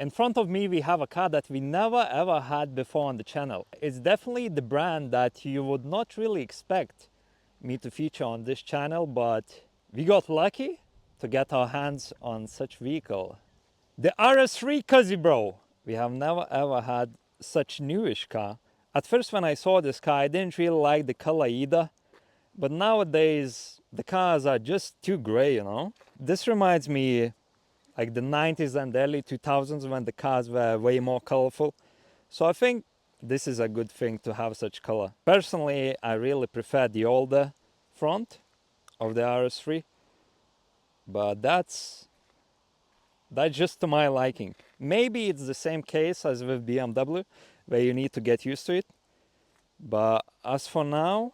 In front of me we have a car that we never ever had before on the channel. It's definitely the brand that you would not really expect me to feature on this channel, but we got lucky to get our hands on such vehicle. The RS3 Cuzzy Bro. We have never ever had such newish car. At first when I saw this car I didn't really like the color either, but nowadays the cars are just too gray, you know. This reminds me like the 90s and early 2000s when the cars were way more colorful. So I think this is a good thing to have such color. Personally, I really prefer the older front of the RS3, but that's just to my liking. Maybe it's the same case as with BMW, where you need to get used to it. But as for now,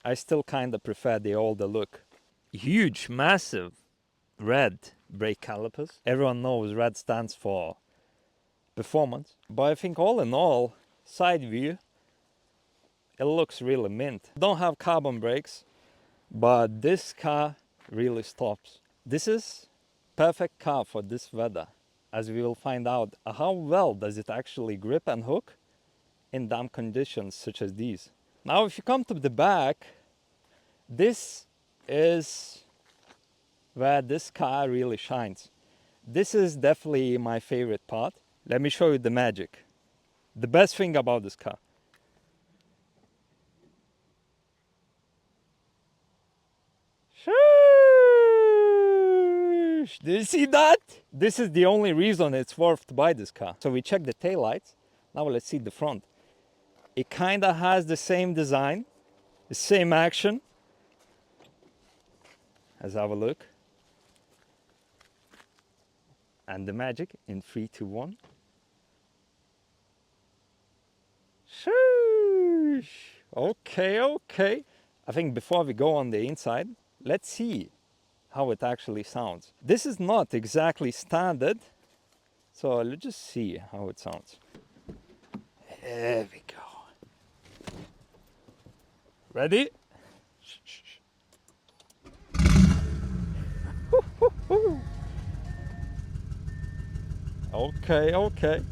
I still kind of prefer the older look. Huge, massive red brake calipers. Everyone knows red stands for performance. But I think all in all, side view, it looks really mint. Don't have carbon brakes, but this car really stops. This is perfect car for this weather, as we will find out how well does it actually grip and hook in damp conditions such as these. Now if you come to the back, this is where this car really shines. This is definitely my favorite part. Let me show you the magic. The best thing about this car. Do you see that? This is the only reason it's worth to buy this car. So we check the taillights. Now let's see the front. It kind of has the same design, the same action. Let's have a look. And the magic in 3, 2, 1. Sheesh. Okay, okay. I think before we go on the inside, let's see how it actually sounds. This is not exactly standard, so let's just see how it sounds. There we go. Ready? Okay, okay.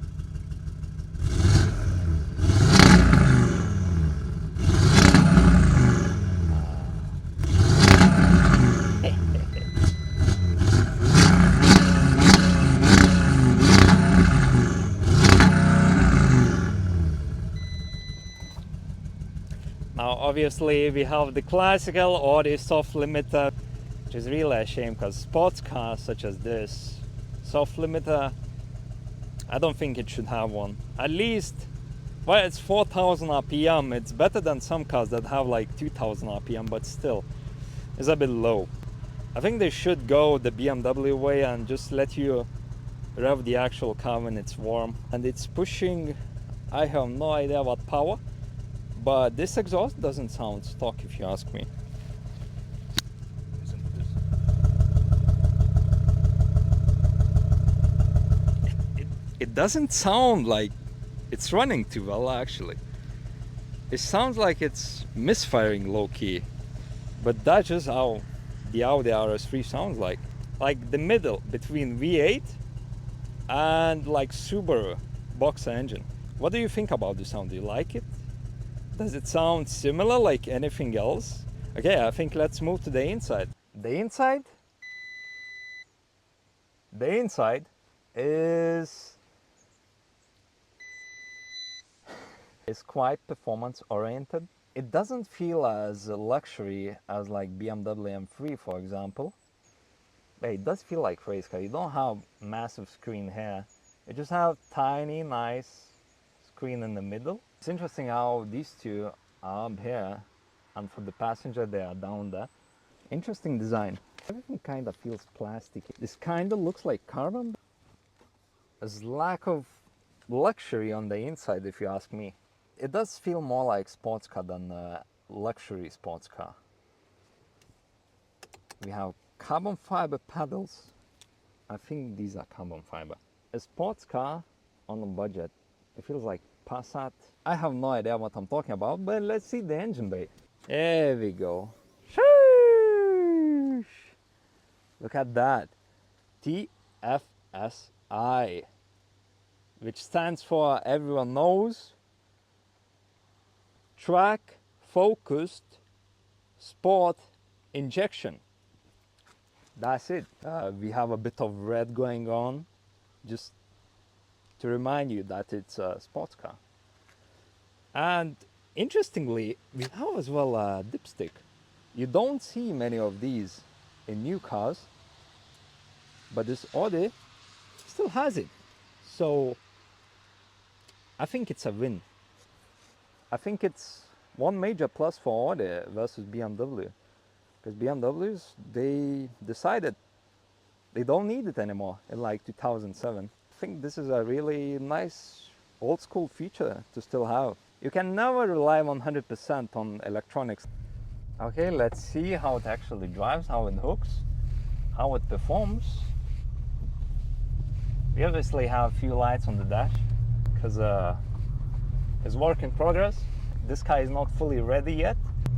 Now obviously we have the classical Audi soft limiter, which is really a shame because sports cars such as this, soft limiter, I don't think it should have one. At least, well, it's 4000 RPM. It's better than some cars that have like 2000 RPM, but still, it's a bit low. I think they should go the BMW way and just let you rev the actual car when it's warm. And it's pushing, I have no idea what power, but this exhaust doesn't sound stock if you ask me. Listen to this. It doesn't sound like it's running too well actually. It sounds like it's misfiring low-key, but that's just how the Audi RS3 sounds like. Like the middle between V8 and like Subaru boxer engine. What do you think about the sound? Do you like it? Does it sound similar like anything else? Okay, I think let's move to the inside. The inside is quite performance oriented. It doesn't feel as luxury as like BMW M3 for example. But it does feel like race car. You don't have massive screen here. You just have tiny nice screen in the middle. It's interesting how these two are up here and for the passenger they are down there. Interesting design. Everything kind of feels plastic. This kind of looks like carbon. There's lack of luxury on the inside if you ask me. It does feel more like sports car than a luxury sports car. We have carbon fiber pedals. I think these are carbon fiber. A sports car on a budget. It feels like Passat. I have no idea what I'm talking about, but let's see the engine bay. There we go. Sheesh. Look at that. TFSI. which stands for, everyone knows, track focused sport injection. That's it. We have a bit of red going on, just to remind you that it's a sports car. And interestingly, we have as well a dipstick. You don't see many of these in new cars, but this Audi still has it. So I think it's a win. I think it's one major plus for Audi versus BMW, because BMWs, they decided they don't need it anymore in like 2007. I think this is a really nice old school feature to still have. You can never rely 100% on electronics. Okay, let's see how it actually drives, how it hooks, how it performs. We obviously have a few lights on the dash because it's work in progress. This car is not fully ready yet.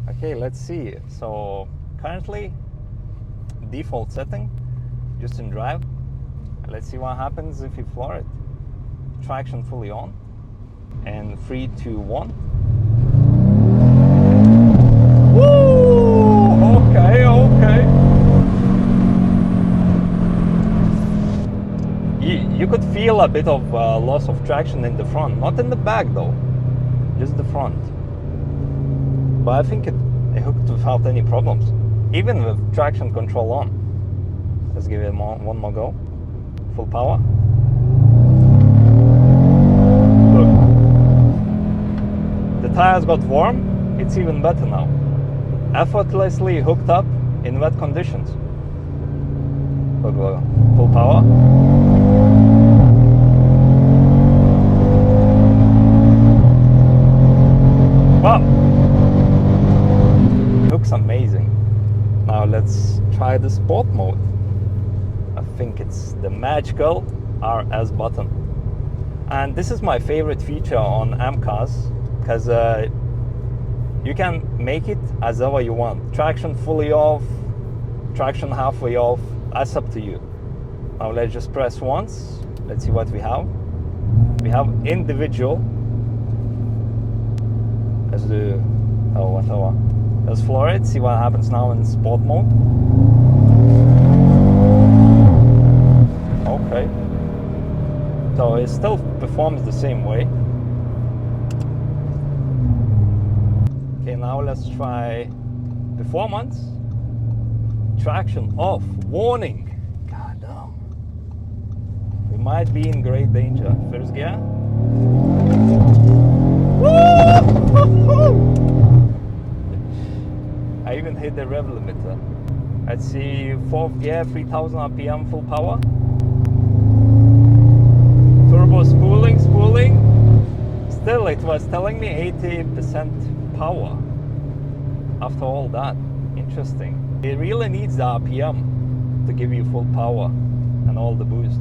Okay, let's see. So currently default setting, just in drive. Let's see what happens if you floor it. Traction fully on, and 3, 2, 1. Woo! Okay, okay. You could feel a bit of loss of traction in the front, not in the back though, just the front. But I think it hooked without any problems, even with traction control on. Let's give it one more go. Full power. Look, the tires got warm. It's even better now. Effortlessly hooked up in wet conditions. Look, look, full power. Wow, looks amazing. Now let's try the sport mode. I think it's the magical RS button. And this is my favorite feature on M cars, because you can make it as ever you want. Traction fully off, traction halfway off, that's up to you. Now let's just press once. Let's see what we have. We have individual. Let's do whatever. Let's floor it, see what happens now in sport mode. Okay. So it still performs the same way. Okay, now let's try performance. Traction off. Warning. God damn. We might be in great danger. First gear. I even hit the rev limiter. Let's see, 4th gear, 3000 RPM, full power. Turbo spooling. Still, it was telling me 80% power. After all that, interesting. It really needs the RPM to give you full power and all the boost.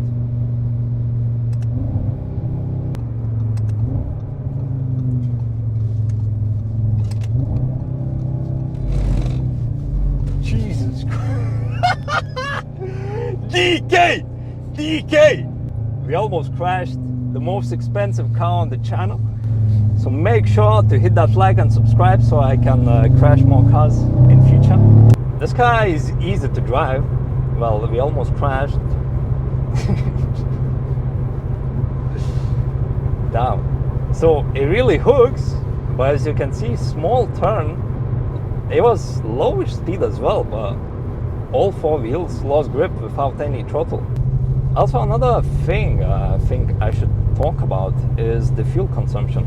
Jesus Christ. DK! We almost crashed the most expensive car on the channel. So make sure to hit that like and subscribe so I can crash more cars in future. This car is easy to drive. Well, we almost crashed. Down. So it really hooks, but as you can see, small turn. It was lowish speed as well, but all 4 wheels lost grip without any throttle. Also, another thing I think I should talk about is the fuel consumption.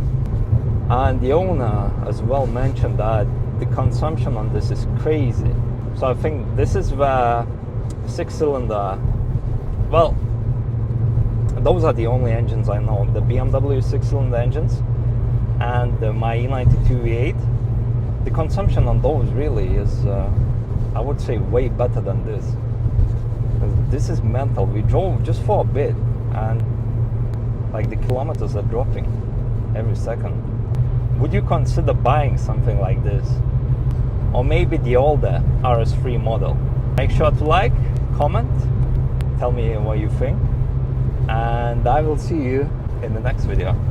And the owner as well mentioned that the consumption on this is crazy. So I think this is the 6-cylinder. Well, those are the only engines I know. The BMW 6-cylinder engines and my E92 V8. The consumption on those really is, I would say, way better than this. This is mental. We drove just for a bit and like the kilometers are dropping every second. Would you consider buying something like this? Or maybe the older RS3 model? Make sure to like, comment, tell me what you think, and I will see you in the next video.